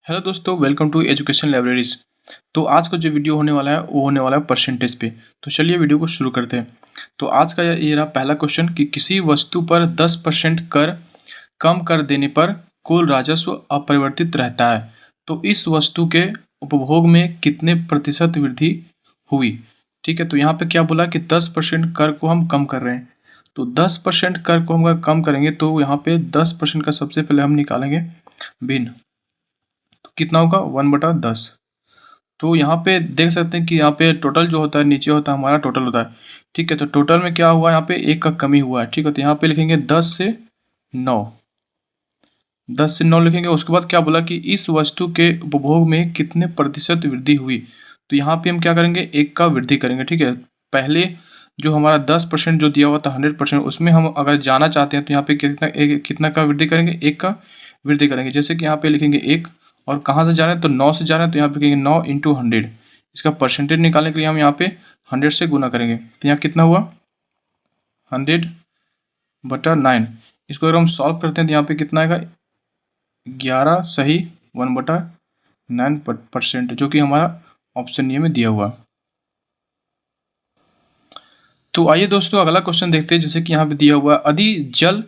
Hello दोस्तों, welcome to education libraries. तो आज का जो वीडियो होने वाला है वो होने वाला है परसेंटेज पे। तो चलिए वीडियो को शुरू करते हैं। तो आज का ये रहा पहला क्वेश्चन कि किसी वस्तु पर 10% कर कम कर देने पर कुल राजस्व अपरिवर्तित रहता है, तो इस वस्तु के उपभोग में कितने प्रतिशत वृद्धि हुई। ठीक है, तो यहाँ पे क्या बोला कि 10% कर को हम कम कर रहे हैं। तो 10% कर को हम अगर कम करेंगे तो यहाँ पे 10% का सबसे पहले हम निकालेंगे भिन्न। कितना होगा 1/10। तो यहाँ पे देख सकते हैं कि यहाँ पे टोटल जो होता है नीचे होता है हमारा टोटल होता है। ठीक है, तो टोटल में क्या हुआ, यहाँ पे एक का कमी हुआ है। ठीक है, तो यहाँ पे लिखेंगे 10 से 9 लिखेंगे। उसके बाद क्या बोला कि इस वस्तु के उपभोग में कितने प्रतिशत वृद्धि हुई। तो यहाँ पे हम क्या करेंगे, एक का वृद्धि करेंगे। ठीक है, पहले जो हमारा 10% जो दिया हुआ था 100%, उसमें हम अगर जाना चाहते हैं तो यहाँ पे कितना का वृद्धि करेंगे, एक का वृद्धि करेंगे। जैसे कि यहाँ पे लिखेंगे एक, और कहाँ से जा रहे हैं तो 9 से जा रहे हैं, तो यहाँ पे लिखेंगे 9 × 100। इसका परसेंटेज निकालने के लिए हम यहाँ पे 100 से गुना करेंगे। तो यहाँ कितना हुआ 100/9। इसको अगर हम सॉल्व करते हैं तो यहाँ पे कितना आएगा 11 सही 1/9%, जो कि हमारा ऑप्शन ए में दिया हुआ। तो आइए दोस्तों अगला क्वेश्चन देखते हैं। जैसे कि यहाँ पे दिया हुआ, यदि जल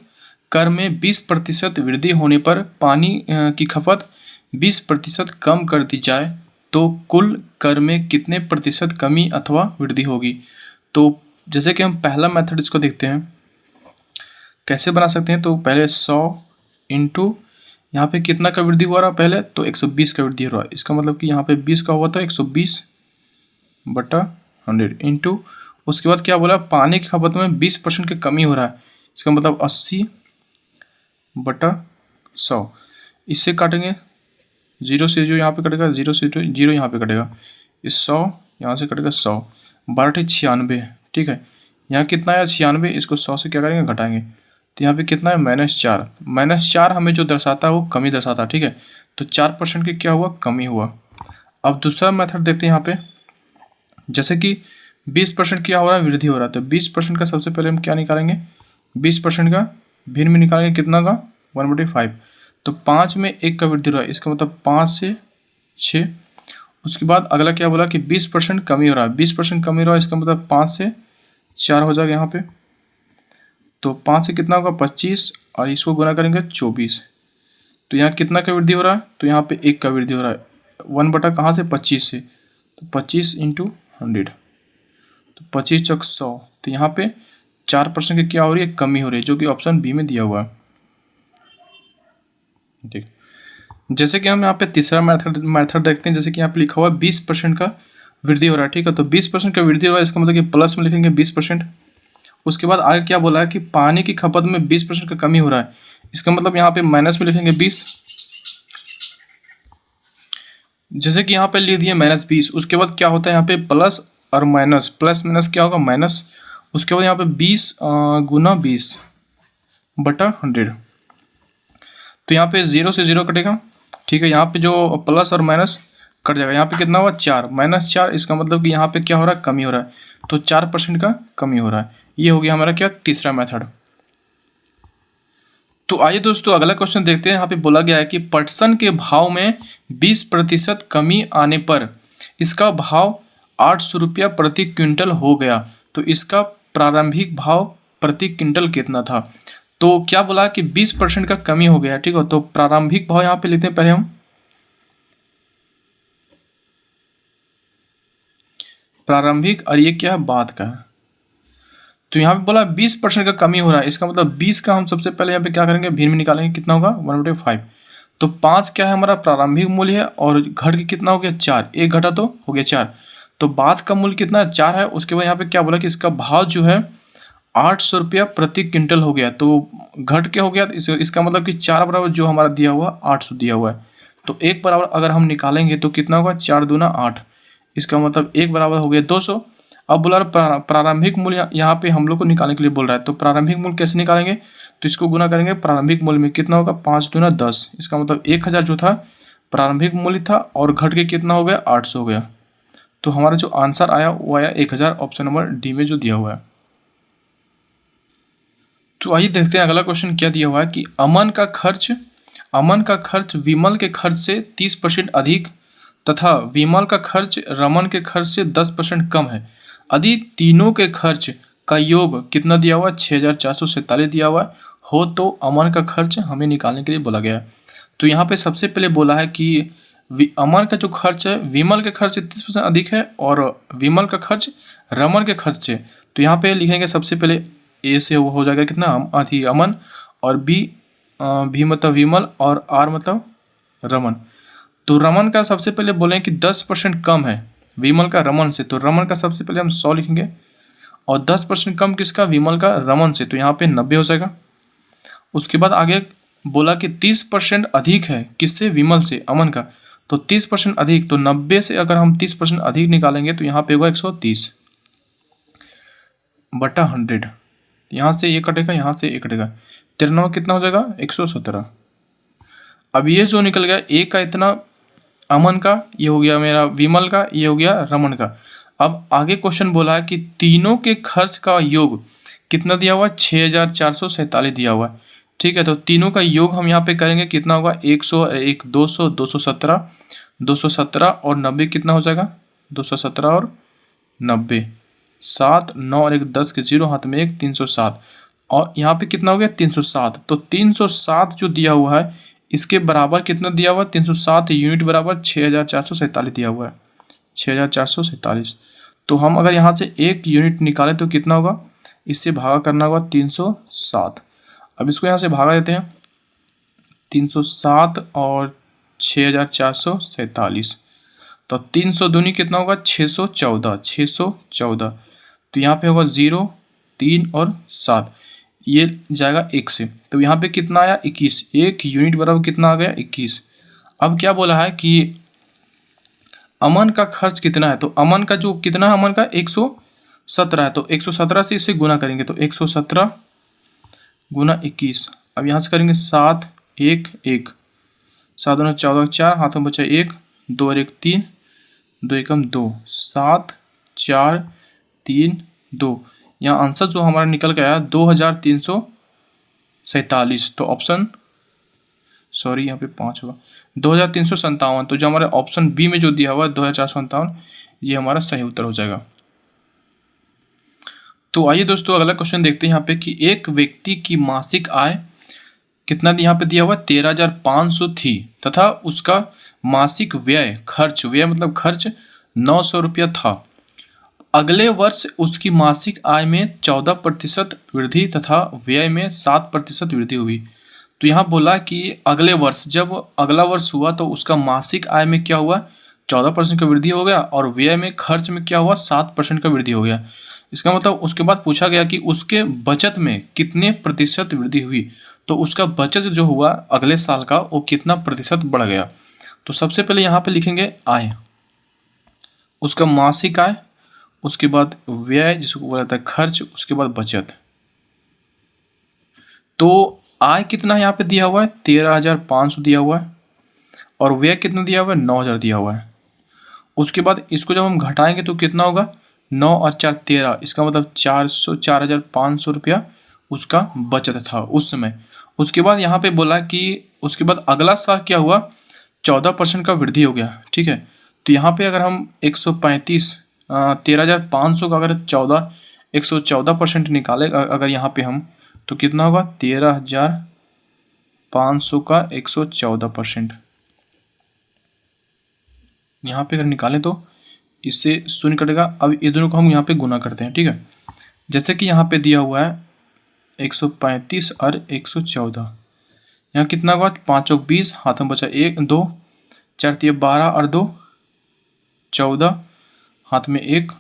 कर में 20% वृद्धि होने पर पानी की खपत 20% कम कर दी जाए तो कुल कर में कितने प्रतिशत कमी अथवा वृद्धि होगी। तो जैसे कि हम पहला मेथड इसको देखते हैं कैसे बना सकते हैं। तो पहले 100 इंटू यहाँ पे कितना का वृद्धि हुआ रहा पहले, तो 120 का वृद्धि हो रहा है। इसका मतलब कि यहाँ पे 20 का हुआ था 120/100 इंटू, उसके बाद क्या बोला, पानी की खपत में 20% की कमी हो रहा है। इसका मतलब 80/100। इससे काटेंगे 0 से 0 यहाँ पे कटेगा, 0 से 0 यहाँ पे कटेगा, इस 100 यहाँ से कटेगा 100, 12 96। ठीक है, यहाँ कितना है 96, इसको 100 से क्या करेंगे घटाएंगे, तो यहाँ पे कितना है -4। -4 हमें जो दर्शाता है वो कमी दर्शाता है। ठीक है, तो 4% की क्या हुआ, कमी हुआ। अब दूसरा मेथड देखते हैं यहाँ पे। जैसे कि 20% क्या हो रहा है, वृद्धि हो रहा है। तो 20% का सबसे पहले हम क्या निकालेंगे, 20% का भिन्न में निकालेंगे कितना का 1/5। तो 5 में 1 का वृद्धि हो रहा है, इसका मतलब 5 से 6। उसके बाद अगला क्या बोला कि 20% कमी हो रहा है, 20% कमी हो रहा है, इसका मतलब 5 से 4 हो जाएगा यहाँ पे। तो 5 से कितना होगा 25, और इसको गुना करेंगे 24। तो यहाँ कितना का वृद्धि हो रहा है, तो यहाँ पे 1 का वृद्धि हो रहा है। 1 कहाँ से 25 से, तो 25 × 100, तो 25 चौक 100। तो यहाँ पे 4% की क्या हो रही है, कमी हो रही है, जो कि ऑप्शन बी में दिया हुआ है। ठीक, जैसे कि हम यहाँ पे तीसरा मेथड देखते हैं। जैसे कि यहाँ पे लिखा हुआ है 20% का वृद्धि हो रहा है। ठीक है, तो 20% का वृद्धि हो रहा है, इसका मतलब कि प्लस में लिखेंगे 20%। उसके बाद आगे क्या बोला है कि पानी की खपत में 20% का कमी हो रहा है, इसका मतलब यहाँ पे माइनस में लिखेंगे 20। जैसे कि यहाँ पे लिख दिए -20, उसके बाद क्या होता है यहाँ पे प्लस और माइनस, प्लस माइनस क्या होगा माइनस। उसके बाद यहाँ पे 20 गुना 20/100। तो यहाँ पे 0 से 0 कटेगा। ठीक है, यहाँ पे जो प्लस और माइनस कट जाएगा। यहाँ पे कितना हुआ 4, -4, इसका मतलब कि यहाँ पे क्या हो रहा है, कमी हो रहा है। तो 4% का कमी हो रहा है। ये हो गया हमारा क्या, तीसरा मेथड। तो आइए दोस्तों अगला क्वेश्चन देखते हैं। यहाँ पे बोला गया है कि पटसन के भाव में 20% कमी आने पर इसका भाव 800 रुपया प्रति क्विंटल हो गया, तो इसका प्रारंभिक भाव प्रति क्विंटल कितना था। तो क्या बोला कि 20% का कमी हो गया। ठीक है, तो प्रारंभिक भाव यहाँ पे लेते हैं पहले हम, प्रारंभिक, और ये क्या है बाद का है। तो यहाँ पे बोला 20% का कमी हो रहा है, इसका मतलब 20 का हम सबसे पहले यहाँ पे क्या करेंगे, भिन्न में निकालेंगे, कितना होगा 1/5। तो 5 क्या है हमारा प्रारंभिक मूल्य है, और घट के कितना हो गया 4, एक घटा तो हो गया 4। तो बाद का मूल्य कितना 4 है। उसके बाद यहाँ पे क्या बोला कि इसका भाव जो है 800 रुपया प्रति क्विंटल हो गया, तो घट के हो गया। इसका मतलब कि 4 बराबर जो हमारा दिया हुआ 800 दिया हुआ है, तो 1 बराबर अगर हम निकालेंगे तो कितना होगा 4 दूना 8, इसका मतलब 1 बराबर हो गया 200। अब बोला प्रारंभिक मूल्य यहाँ पे हम लोग को निकालने के लिए बोल रहा है, तो प्रारंभिक मूल्य कैसे निकालेंगे, तो इसको गुना करेंगे प्रारंभिक मूल्य में, कितना होगा 5 दूना 10, इसका मतलब 1000 जो था प्रारंभिक मूल्य था, और घट के कितना हो गया 800 हो गया। तो हमारा जो आंसर आया वो आया 1000, ऑप्शन नंबर डी में जो दिया हुआ है। तो आइए देखते हैं अगला क्वेश्चन क्या दिया हुआ है कि अमन का खर्च अमन का खर्च विमल के खर्च से 30% अधिक तथा विमल का खर्च रमन के खर्च से 10% कम है, यदि तीनों के खर्च का योग कितना दिया हुआ है, 6447 दिया हुआ हो, तो अमन का खर्च हमें निकालने के लिए बोला गया है। तो यहाँ पे सबसे पहले बोला है कि अमन का जो खर्च है विमल के खर्च से 30% अधिक है और विमल का खर्च रमन के खर्च से। तो यहाँ पे लिखेंगे सबसे पहले ए से हो जाएगा कितना अमन, और भी मतलब विमल, और आर मतलब रमन। तो रमन का सबसे पहले बोलें कि 10% कम है विमल का रमन से, तो रमन का सबसे पहले हम 100 लिखेंगे, और 10% कम किसका, विमल का रमन से, तो यहाँ पे 90 हो जाएगा। उसके बाद आगे बोला कि 30% अधिक है किससे, विमल से, अमन का, तो 30% अधिक, तो 90 से अगर हम 30% अधिक निकालेंगे तो यहाँ पे होगा 130 बटा 100, यहाँ से ये कटेगा, यहाँ से ये कटेगा, 93 कितना हो जाएगा, 117। अब ये जो निकल गया एक का इतना अमन का, ये हो गया मेरा विमल का, ये हो गया रमन का। अब आगे क्वेश्चन बोला है कि तीनों के खर्च का योग कितना दिया हुआ है, 6447 दिया हुआ है। ठीक है, तो तीनों का योग हम यहाँ पे करेंगे, कितना होगा, 101, 200, 217, 217 और 90 कितना हो जाएगा, 217 और 90, 7, 9 और 1 10 के 0 हाथ में 1, 307, और यहाँ पे कितना हो गया, 307। तो 307 जो दिया हुआ है इसके बराबर कितना दिया हुआ है, 307 यूनिट बराबर 6447 दिया हुआ है, 6447। तो हम अगर यहाँ से 1 यूनिट निकालें तो कितना होगा, इससे भागा करना होगा 307। अब इसको यहाँ से भागा देते हैं, 307 और 6447, तो 300 दूनी कितना होगा, 614, 614। तो यहाँ पे होगा 0, 3 और 7, ये जाएगा 1 से, तो यहाँ पे कितना आया, 21, 1 यूनिट बराबर कितना आ गया, 21। अब क्या बोला है कि अमन का खर्च कितना है, तो अमन का जो कितना है, अमन का 117 है, तो 117 से इसे गुना करेंगे, तो 117 गुना 21। अब यहाँ से करेंगे 7, 1, 1, 7 दूना 14, 4 हाथ में बचा 1, 2 और 1 3, 2 एकम 2, 7, 4, 3, 2। यहाँ आंसर जो हमारा निकल के आया 2347। तो ऑप्शन सॉरी यहाँ पे 5 होगा, 2357। तो जो हमारे ऑप्शन बी में जो दिया हुआ है 2457, ये हमारा सही उत्तर हो जाएगा। तो आइए दोस्तों अगला क्वेश्चन देखते हैं यहाँ पे कि एक व्यक्ति की मासिक आय कितना यहाँ पे दिया हुआ है, 13,500 थी तथा उसका मासिक व्यय मतलब खर्च 900 रुपया था। अगले वर्ष उसकी मासिक आय में 14% वृद्धि तथा व्यय में 7% वृद्धि हुई। तो यहाँ बोला कि अगले वर्ष, जब अगला वर्ष हुआ तो उसका मासिक आय में क्या हुआ, 14% का वृद्धि हो गया, और व्यय में खर्च में क्या हुआ, 7% का वृद्धि हो गया। इसका मतलब उसके बाद पूछा गया कि उसके बचत में कितने प्रतिशत वृद्धि हुई, तो उसका बचत जो हुआ अगले साल का वो कितना प्रतिशत बढ़ गया। तो सबसे पहले यहाँ पे लिखेंगे आय, उसका मासिक आय, उसके बाद व्यय जिसको बोला जाता है खर्च, उसके बाद बचत। तो आय कितना यहाँ पे दिया हुआ है, 13,500 दिया हुआ है, और व्यय कितना दिया हुआ है, 9,000 दिया हुआ है। उसके बाद इसको जब हम घटाएंगे तो कितना होगा, 9 और 4 13, इसका मतलब 4,500 रुपया उसका बचत था उस समय। उसके बाद यहाँ पे बोला कि उसके बाद अगला साल क्या हुआ, 14% का वृद्धि हो गया। ठीक है, तो यहाँ पे अगर हम 135 13,500 का अगर 114% निकाले अगर यहाँ पे हम, तो कितना होगा, 13,500 का 114%। यहाँ पे अगर निकालें तो इससे शून्य कटेगा। अब ये दोनों को हम यहाँ पे गुना करते हैं। ठीक है, जैसे कि यहाँ पे दिया हुआ है 135 और 114, यहाँ कितना हुआ, 5 और 20, हाथ में बचा 1 2, 4 3 12 और 2 14, हाथ में 1,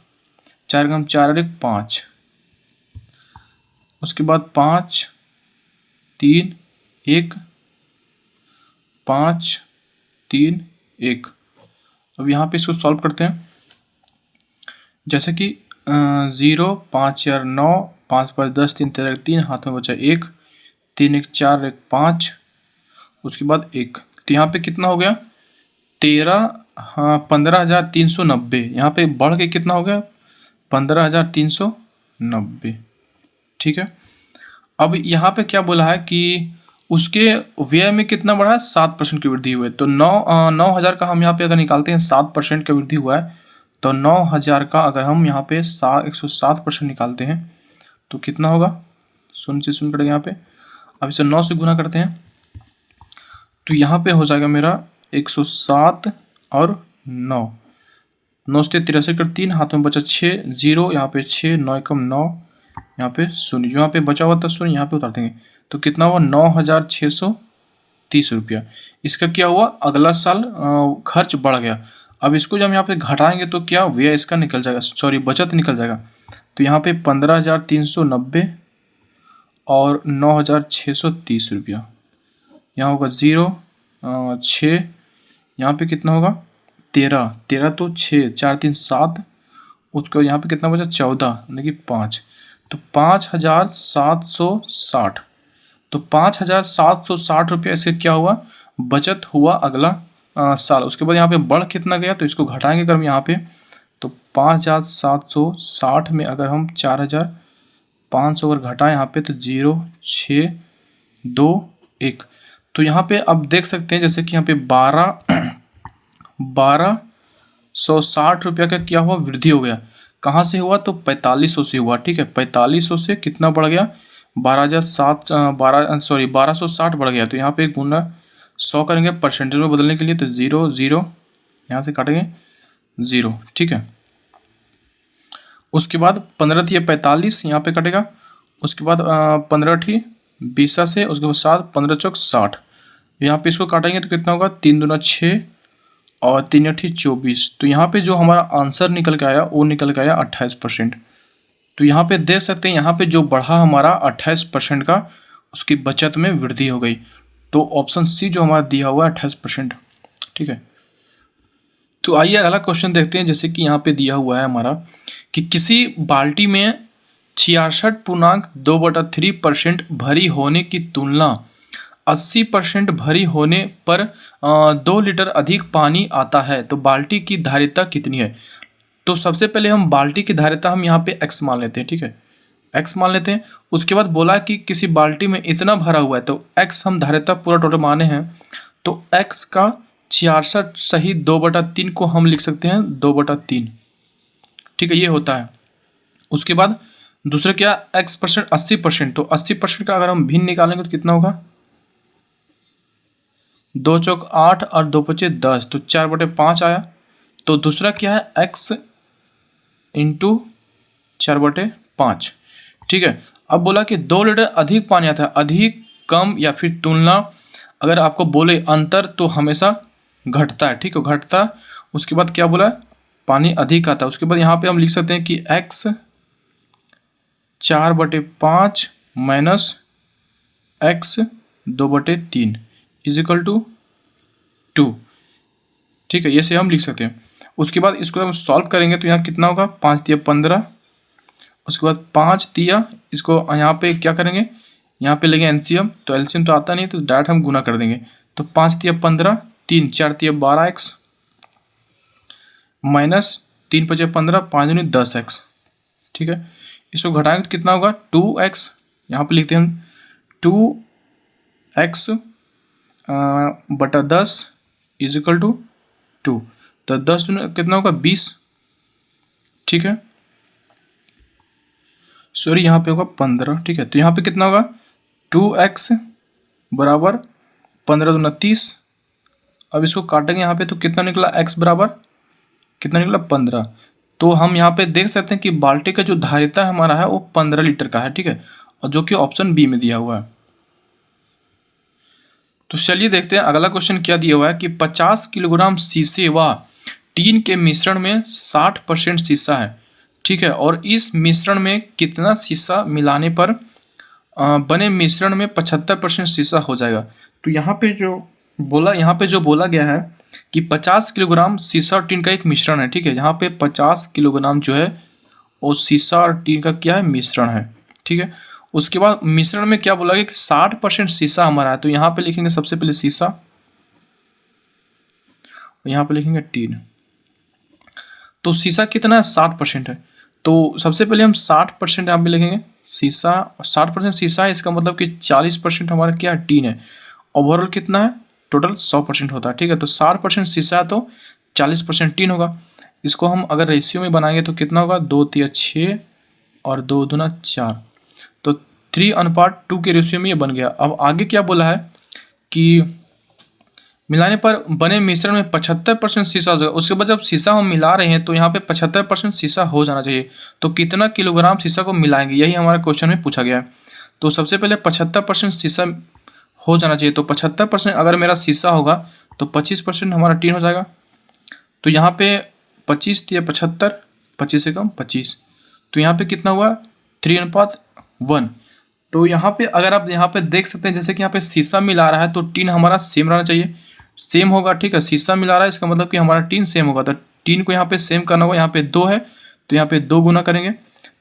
4 कम 4 और 1 5, उसके बाद 5 3 1 5 3 1। अब यहाँ पे इसको सॉल्व करते हैं, जैसे कि 0 5 4 9, 5 5 10, 3 13 3, हाथ में बचा 1, 3 1 4 1 5, उसके बाद 1। तो यहाँ पे कितना हो गया, 15,390। यहाँ पे बढ़ के कितना हो गया, 15,390। ठीक है, अब यहाँ पे क्या बोला है कि उसके व्यय में कितना बढ़ा है, 7% की वृद्धि हुई है। तो 9,000 का हम यहाँ पे अगर निकालते हैं 7% की वृद्धि हुआ है, तो 9,000 का अगर हम यहाँ पे 107% निकालते हैं तो कितना होगा, 0 से 0 कटेगा यहाँ पे। अब इसे 9 से गुना करते हैं तो यहाँ पे हो जाएगा मेरा 107 और 9 से 63 कर 3 हाथ में बचा 6, 0 यहाँ पे 6, 9 कम 9, यहाँ पे 0, जो यहाँ पे बचा हुआ था 0 यहाँ पे उतार देंगे तो कितना हुआ 9,630 रुपया। इसका क्या हुआ, अगला साल खर्च बढ़ गया। अब इसको जब हम यहाँ पे घटाएंगे तो क्या व्यय इसका निकल जाएगा, सॉरी बचत निकल जाएगा। तो यहाँ पे 15,390 और 9,630 रुपया, यहाँ होगा 0, 6, यहाँ पे कितना होगा 13, 13 तो 6, 4 3 7, उसको यहाँ पे कितना बचा 14 यानी 5, तो 5,760, तो 5,760 रुपया इससे क्या हुआ, बचत हुआ अगला साल। उसके बाद यहाँ पे बढ़ कितना गया तो इसको घटाएंगे अगर हम यहाँ पे, तो 5,760 में अगर हम 4,500 अगर घटाएं यहाँ पे तो 0 6 2 1, तो यहाँ पे अब देख सकते हैं जैसे कि यहाँ पे 1,260 रुपया का क्या हुआ, वृद्धि हो गया। कहाँ से हुआ, तो 4500 से हुआ। ठीक है, 4500 से कितना बढ़ गया, 1260 बढ़ गया। तो यहाँ पे गुना 100 करेंगे परसेंटेज में बदलने के लिए, तो 0 0 यहाँ से काटेंगे 0। ठीक है, उसके बाद 15 थी 45 यहाँ पे कटेगा, उसके बाद 15 थी 20 से, उसके बाद 7, 15 चौक 60, यहाँ पे इसको काटेंगे तो कितना होगा, 3 दूना 6 और 3 8 24। तो यहाँ पे जो हमारा आंसर निकल के आया वो निकल के आया 28%। तो यहाँ पे देख सकते हैं, यहाँ पे जो बढ़ा हमारा 28% का, उसकी बचत में वृद्धि हो गई। तो ऑप्शन सी जो हमारा दिया हुआ है 28%। ठीक है, तो आइए अगला क्वेश्चन देखते हैं। जैसे कि यहाँ पे दिया हुआ है हमारा कि किसी बाल्टी में 66.2/3% भरी होने की तुलना 80% भरी होने पर 2 लीटर अधिक पानी आता है, तो बाल्टी की धारिता कितनी है। तो सबसे पहले हम बाल्टी की धारिता हम यहाँ पे x मान लेते हैं। ठीक है, x मान लेते हैं। उसके बाद बोला कि किसी बाल्टी में इतना भरा हुआ है, तो x हम धारिता पूरा टोटल माने हैं, तो x का 66 सही 2/3 को हम लिख सकते हैं 2/3। ठीक है, ये होता है। उसके बाद दूसरा क्या, x% 80%, तो 80% का अगर हम भिन्न निकालेंगे तो कितना होगा, 2 चौक 8 और 2 पचे 10, तो 4/5 आया। तो दूसरा क्या है, x इंटू 4/5। ठीक है, अब बोला कि 2 लीटर अधिक पानी आता है, अधिक कम या फिर तुलना, अगर आपको बोले अंतर तो हमेशा घटता है। ठीक है, घटता। उसके बाद क्या बोला, पानी अधिक आता है। उसके बाद यहाँ पे हम लिख सकते हैं कि x 4/5 minus x 2/3 is equal to 2। ठीक है, ये से हम लिख सकते हैं। उसके बाद इसको हम सॉल्व करेंगे तो यहाँ कितना होगा, 5 तिया 15, उसके बाद 5 तिया, इसको यहाँ पे क्या करेंगे, यहाँ पे लेंगे एलसीएम, तो एलसीएम तो आता नहीं तो डायरेक्ट हम गुना कर देंगे। तो 5 तिया 15, 3 4 तिया 12x माइनस 3 5 15, 5 दूनी 10x। ठीक है, इसको घटाएंगे तो कितना होगा, 2x, यहाँ पे लिखते हैं हम 2x बटा 10 इज इक्वल टू 2, तो 10 कितना होगा 20। ठीक है, सॉरी यहाँ पे होगा 15। ठीक है, तो यहाँ पे कितना होगा, 2x बराबर 15 दूना 30। अब इसको काटेंगे यहाँ पे तो कितना निकला, x बराबर कितना निकला 15। तो हम यहाँ पे देख सकते हैं कि बाल्टी का जो धारिता हमारा है वो 15 लीटर का है। ठीक है, और जो कि ऑप्शन बी में दिया हुआ है। तो चलिए देखते हैं अगला क्वेश्चन क्या दिया हुआ है कि 50 किलोग्राम शीशे व टीन के मिश्रण में 60% शीशा है। ठीक है, और इस मिश्रण में कितना शीशा मिलाने पर बने मिश्रण में 75% शीशा हो जाएगा। तो यहाँ पे जो बोला गया है कि 50 किलोग्राम शीशा और टीन का एक मिश्रण है। ठीक है, यहाँ पे 50 किलोग्राम जो है वो शीशा और टीन का क्या है, मिश्रण है। ठीक है, उसके बाद मिश्रण में क्या बोला गया कि 60% शीशा हमारा है। तो यहाँ पे लिखेंगे सबसे पहले शीशा, और यहाँ पे लिखेंगे टीन। तो शीशा कितना है, 60% है। तो सबसे पहले हम 60% यहाँ पे लिखेंगे शीशा। 60% शीशा है, इसका मतलब कि 40% हमारा क्या है, टीन है। ओवरऑल कितना है, टोटल 100% होता है, ठीक है। तो 60% शीशा है तो 40% टीन होगा। इसको हम अगर रेशियो में बनाएंगे तो कितना होगा, 2 तिया 6 और 2 दूना 4, तो 3:2 के रेशियो में ये बन गया। अब आगे क्या बोला है कि मिलाने पर बने मिश्रण में 75% शीशा हो जाएगा। उसके बाद जब शीशा हम मिला रहे हैं तो यहाँ पे 75% शीशा हो जाना चाहिए। तो कितना किलोग्राम शीशा को मिलाएंगे, यही हमारे क्वेश्चन में पूछा गया है। तो सबसे पहले 75% शीशा हो जाना चाहिए। तो 75% अगर मेरा शीशा होगा तो 25% हमारा टीन हो जाएगा। तो यहाँ पे 25 तिया 75, 25 से कम 25, तो यहाँ पे कितना हुआ, 3:1। तो यहाँ पे अगर आप यहाँ पे देख सकते हैं, जैसे कि यहाँ पे शीशा मिला रहा है तो टीन हमारा सेम रहना चाहिए, सेम होगा, ठीक है। शीशा मिला रहा है इसका मतलब कि हमारा टीन सेम होगा। तो टीन को यहाँ पे सेम करना होगा। यहाँ पे 2 है तो यहाँ पे 2 गुना करेंगे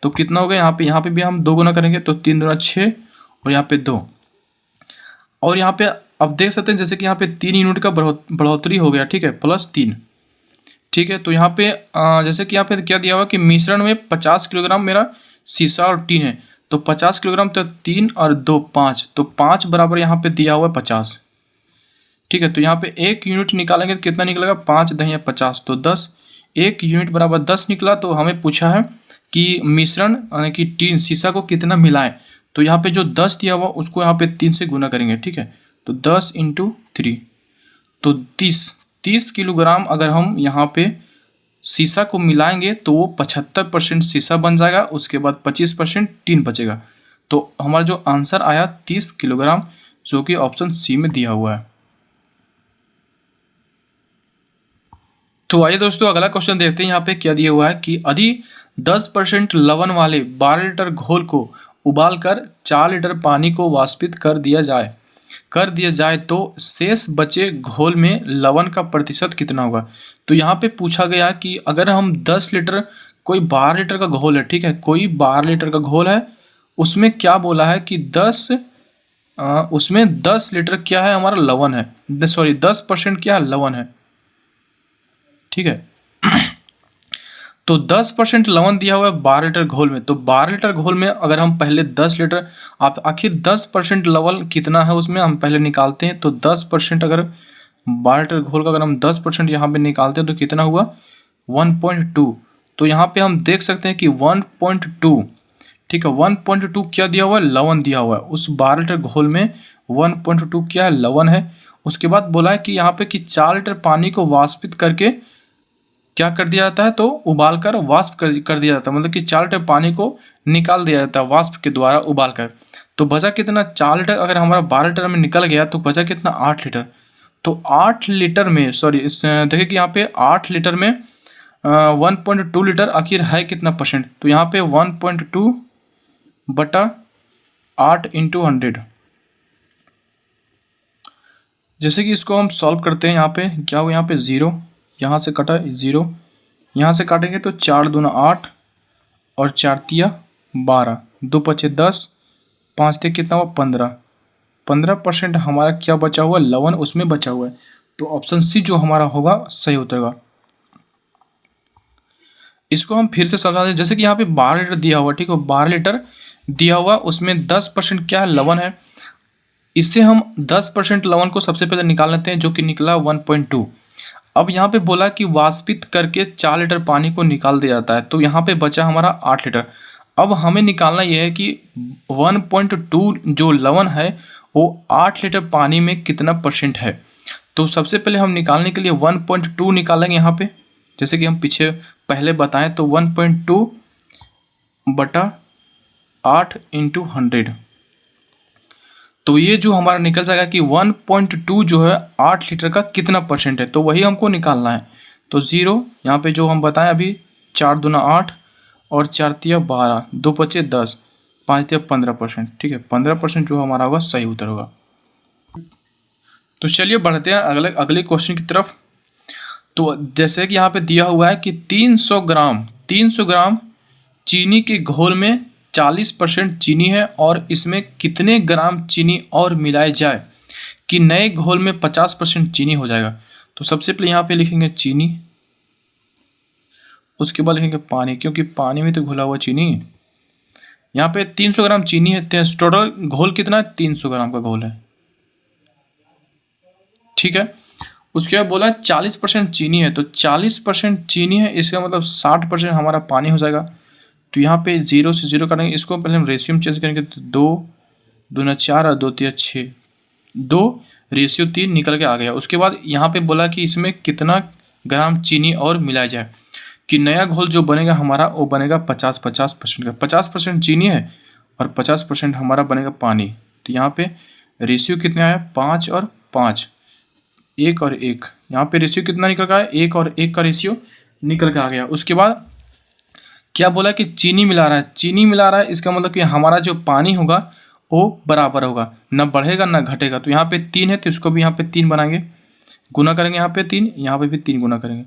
तो कितना होगा, यहाँ पे भी हम 2 गुना करेंगे तो 3 दूना 6 और यहाँ पे 2। और यहाँ पे अब देख सकते हैं जैसे कि यहाँ पे 3 यूनिट का बढ़ोतरी हो गया, ठीक है, +3, ठीक है। तो यहाँ पे जैसे कि यहाँ पे क्या दिया हुआ कि मिश्रण में 50 किलोग्राम मेरा शीशा और टीन है, तो 50 किलोग्राम, तो 3 और 2 5, तो 5 बराबर यहाँ पे दिया हुआ है 50, ठीक है। तो यहाँ पे 1 यूनिट निकालेंगे तो कितना निकलेगा, 5 दहिया 50, तो 10, 1 यूनिट बराबर 10 निकला। तो हमें पूछा है कि मिश्रण यानी कि टीन शीशा को कितना मिलाएं। तो यहाँ पे जो 10 दिया हुआ उसको यहाँ पे 3 से गुना करेंगे, ठीक है। तो 10 × 3 तो 30 किलोग्राम अगर हम यहाँ पे शीशा को मिलाएंगे तो वो 75% शीशा बन जाएगा। उसके बाद 25% टीन बचेगा। तो हमारा जो आंसर आया 30 किलोग्राम, जो कि ऑप्शन सी में दिया हुआ है। तो आइए दोस्तों अगला क्वेश्चन देखते हैं। यहाँ पे क्या दिया हुआ है कि यदि 10% लवण वाले 12 लीटर घोल को उबालकर 4 लीटर पानी को वाष्पित कर दिया जाए तो शेष बचे घोल में लवण का प्रतिशत कितना होगा। तो यहाँ पे पूछा गया कि अगर हम 10 लीटर, कोई 12 लीटर का घोल है, ठीक है, कोई 12 लीटर का घोल है, उसमें क्या बोला है कि उसमें 10 लीटर क्या है हमारा लवण है, 10% क्या है लवण है, ठीक है। तो 10% लवण दिया हुआ है 12 लीटर घोल में। तो 12 लीटर घोल में अगर हम पहले 10 लीटर, आप आखिर 10% लवण कितना है उसमें हम पहले निकालते हैं। तो 10% अगर 12 लीटर घोल का अगर हम 10% यहाँ पे निकालते हैं तो कितना हुआ, 1.2। तो यहाँ पे हम देख सकते हैं कि 1.2, ठीक है, 1.2 क्या दिया हुआ है, लवण दिया हुआ है। उस 12 लीटर घोल में 1.2 क्या है, लवण है। उसके बाद बोला है कि यहाँ पे कि 4 लीटर पानी को वाष्पित करके क्या कर दिया जाता है, तो उबाल कर वाष्प कर दिया जाता है, मतलब कि 4 लीटर पानी को निकाल दिया जाता है वाष्प के द्वारा उबाल कर। तो बचा कितना, 4 लीटर अगर हमारा 12 लीटर में निकल गया तो बचा कितना, 8 लीटर। तो 8 लीटर में देखिए कि यहाँ पे 8 लीटर में 1.2 लीटर आखिर है कितना परसेंट। तो यहाँ पे 1.2 बटा 8 × 100। जैसे कि इसको हम सॉल्व करते हैं, यहाँ पे क्या हुआ, यहाँ पे 0, यहाँ से कटा 0, यहाँ से काटेंगे तो 4 दूना 8 और 4 तिया 12, 2 पचे 10, 5 ते कितना हुआ 15% हमारा क्या बचा हुआ, लवण उसमें बचा हुआ है। तो ऑप्शन सी जो हमारा होगा सही उतरेगा। इसको हम फिर से समझा दें, जैसे कि यहाँ पे 12 लीटर दिया हुआ, ठीक है, 12 लीटर दिया हुआ, उसमें 10% क्या है, लवण है। इससे हम 10% लवण को सबसे पहले निकाल लेते हैं, जो कि निकला 1.2। अब यहाँ पे बोला कि वाष्पित करके 4 लीटर पानी को निकाल दिया जाता है। तो यहाँ पे बचा हमारा 8 लीटर। अब हमें निकालना यह है कि 1.2 जो लवण है वो 8 लीटर पानी में कितना % है। तो सबसे पहले हम निकालने के लिए 1.2 निकालेंगे यहाँ पे, जैसे कि हम पीछे पहले बताएं। तो 1.2 बटा 8 × 100, तो ये जो हमारा निकल जाएगा कि 1.2 जो है 8 लीटर का कितना % है, तो वही हमको निकालना है। तो 0 यहाँ पे जो हम बताएं अभी, 4 दूना 8 और 4 तिया 12, 2 पचे 10, 5 तिया 15%, ठीक है, 15% जो हमारा होगा सही उत्तर होगा। तो चलिए बढ़ते हैं अगले क्वेश्चन की तरफ। तो जैसे कि यहाँ पे दिया हुआ है कि 300 ग्राम चीनी के घोल में 40% चीनी है और इसमें कितने ग्राम चीनी और मिलाए जाए कि नए घोल में 50% चीनी हो जाएगा। तो सबसे पहले यहाँ पे लिखेंगे चीनी, उसके बाद लिखेंगे पानी, क्योंकि पानी में तो घुला हुआ चीनी। यहाँ पे 300 ग्राम चीनी है, टोटल घोल कितना है, 300 ग्राम का घोल है, ठीक है। उसके बाद बोला 40% चीनी है, तो 40% चीनी है, इसका मतलब 60% हमारा पानी हो जाएगा। तो यहाँ पे 0 से 0 करेंगे, इसको पहले हम रेशियो में चेंज करेंगे, तो 2 दूना 4 और 2 तिया 6, 2 रेशियो 3 निकल के आ गया। उसके बाद यहाँ पे बोला कि इसमें कितना ग्राम चीनी और मिलाया जाए, कि नया घोल जो बनेगा हमारा वो बनेगा 50% का। 50% चीनी है और 50% हमारा बनेगा पानी। तो यहाँ पे रेशियो कितना आया, 5 और 5, 1 और 1। यहाँ पे रेशियो कितना निकल का है, 1 और 1 का रेशियो निकल के आ गया। उसके बाद क्या बोला कि चीनी मिला रहा है, चीनी मिला रहा है, इसका मतलब कि हमारा जो पानी होगा वो बराबर होगा, ना बढ़ेगा ना घटेगा। तो यहाँ पे 3 है, तो इसको भी यहाँ पे 3 बनाएंगे, गुना करेंगे, यहाँ पे 3, यहाँ पे भी 3 गुना करेंगे।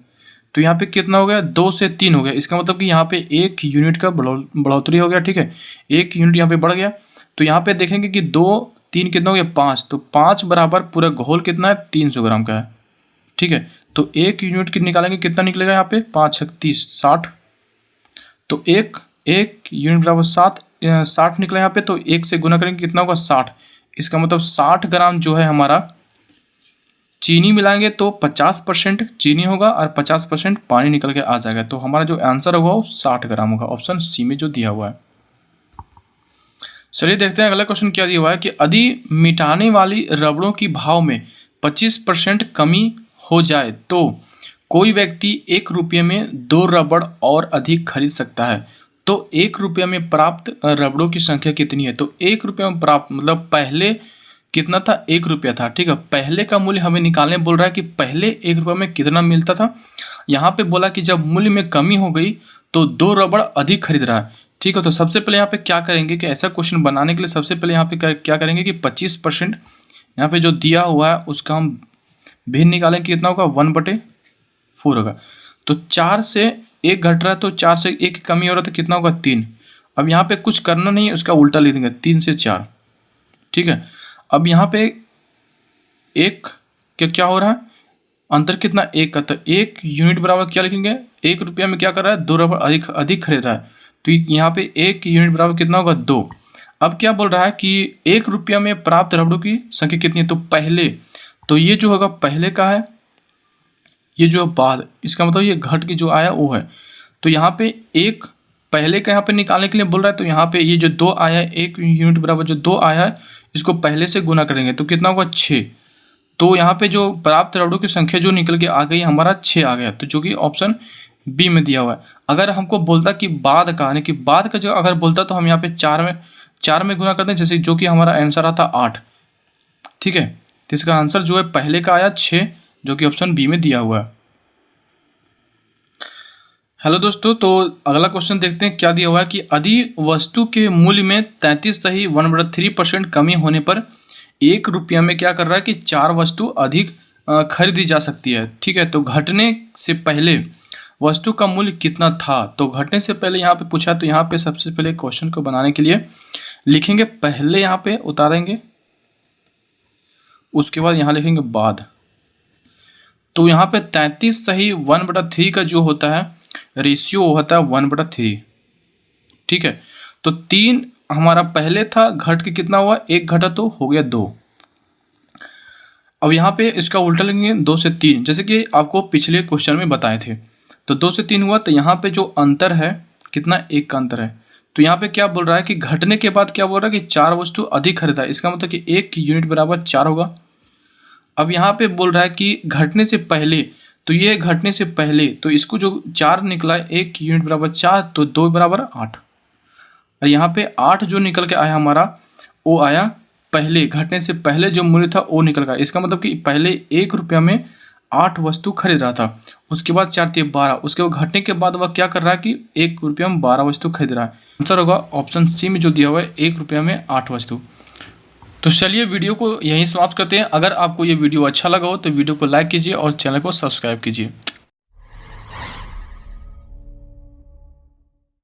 तो यहाँ पे कितना हो गया, 2 से 3 हो गया। इसका मतलब कि यहाँ पे 1 यूनिट का बढ़ोतरी हो गया, ठीक है, 1 यूनिट यहाँ पे बढ़ गया। तो यहाँ पे देखेंगे कि 2 3 कितना हो गया, 5। तो 5 बराबर पूरा घोल कितना है, 300 ग्राम का है, ठीक है। तो 1 यूनिट निकालेंगे, कितना निकलेगा यहाँ पे, 5 × 30 60। तो एक यूनिट बराबर 60 निकला यहाँ पे। तो 1 से गुना करेंगे, कितना होगा, 60। इसका मतलब 60 ग्राम जो है हमारा चीनी मिलाएंगे तो 50% चीनी होगा और 50% पानी निकल के आ जाएगा। तो हमारा जो आंसर होगा वो 60 ग्राम होगा, ऑप्शन सी में जो दिया हुआ है। चलिए देखते हैं अगला क्वेश्चन क्या दिया हुआ है, कि यदि मिटाने वाली रबड़ों की भाव में 25% कमी हो जाए तो कोई व्यक्ति 1 रुपये में 2 रबड़ और अधिक खरीद सकता है। तो 1 रुपये में प्राप्त रबड़ों की संख्या कितनी है। तो 1 रुपये में प्राप्त मतलब पहले कितना था, 1 रुपया था, ठीक है। पहले का मूल्य हमें निकालने बोल रहा है कि पहले 1 रुपये में कितना मिलता था। यहाँ पे बोला कि जब मूल्य में कमी हो गई तो 2 रबड़ अधिक खरीद रहा है, ठीक है। तो सबसे पहले यहाँ पे क्या करेंगे कि ऐसा क्वेश्चन बनाने के लिए सबसे पहले यहाँ पे क्या करेंगे कि 25% यहाँ पे जो दिया हुआ है उसका हम भिन्न निकालें, कितना होगा, 1/4 होगा। तो 4 से 1 घट रहा है, तो 4 से 1 की कमी हो रहा है, तो कितना होगा, 3। अब यहाँ पे कुछ करना नहीं है, उसका उल्टा लिख देंगे, 3 से 4, ठीक है। अब यहाँ पे 1 क्या हो रहा है, अंतर कितना, 1 का। तो 1 यूनिट बराबर क्या लिखेंगे, 1 रुपया में क्या कर रहा है, 2 रबड़ अधिक खरीद रहा है। तो यहाँ पे 1 यूनिट बराबर कितना होगा, 2। अब क्या बोल रहा है कि 1 रुपया में प्राप्त रबड़ों की संख्या कितनी है। तो पहले, तो ये जो होगा पहले का है, ये जो बाद, इसका मतलब ये घट के जो आया वो है। तो यहाँ पे 1 पहले का यहाँ पे निकालने के लिए बोल रहा है। तो यहाँ पे ये जो 2 आया है, 1 यूनिट बराबर जो 2 आया है, इसको पहले से गुना करेंगे तो कितना होगा, 6। तो यहाँ पे जो प्राप्त रबड़ों की संख्या जो निकल के आ गई हमारा 6 आ गया, तो जो कि ऑप्शन बी में दिया हुआ है। अगर हमको बोलता कि बाद का, यानी कि बाद का जो अगर बोलता तो हम यहाँ पे 4 में गुना करते हैं, जैसे जो कि हमारा आंसर आता 8, ठीक है। तो इसका आंसर जो है पहले का आया 6, जो कि ऑप्शन बी में दिया हुआ है। हेलो दोस्तों, तो अगला क्वेश्चन देखते हैं क्या दिया हुआ है, कि यदि वस्तु के मूल्य में 33.13% कमी होने पर 1 रुपया में क्या कर रहा है कि 4 वस्तु अधिक खरीदी जा सकती है, ठीक है। तो घटने से पहले वस्तु का मूल्य कितना था। तो घटने से पहले यहाँ पे पूछा, तो यहाँ पे सबसे पहले क्वेश्चन को बनाने के लिए लिखेंगे पहले, यहाँ पे उतारेंगे, उसके बाद यहाँ लिखेंगे बाद। तो यहाँ पे 33 सही 1/3 का जो होता है रेशियो होता है 1/3, ठीक है। तो 3 हमारा पहले था, घट के कितना हुआ, 1 घटा तो हो गया 2। अब यहाँ पे इसका उल्टा लेंगे, 2 से 3, जैसे कि आपको पिछले क्वेश्चन में बताए थे। तो 2 से 3 हुआ, तो यहाँ पे जो अंतर है कितना, 1 का अंतर है। तो यहाँ पे क्या बोल रहा है कि घटने के बाद क्या बोल रहा है कि 4 वस्तु अधिक खरीदा है, इसका मतलब कि 1 यूनिट बराबर 4 होगा। अब यहाँ पे बोल रहा है कि घटने से पहले, तो ये घटने से पहले, तो इसको जो 4 निकला है, 1 यूनिट बराबर 4, तो 2 बराबर 8। और यहाँ पे 8 जो निकल के आया हमारा, वो आया पहले, घटने से पहले जो मूल्य था वो निकल गया। इसका मतलब कि पहले 1 रुपया में 8 वस्तु खरीद रहा था, उसके बाद 4 × 12, उसके बाद घटने के बाद वह क्या कर रहा है कि 1 रुपया में 12 वस्तु खरीद रहा है। आंसर होगा ऑप्शन सी में जो दिया हुआ है, 1 रुपया में 8 वस्तु। तो चलिए वीडियो को यहीं समाप्त करते हैं। अगर आपको ये वीडियो अच्छा लगा हो तो वीडियो को लाइक कीजिए और चैनल को सब्सक्राइब कीजिए।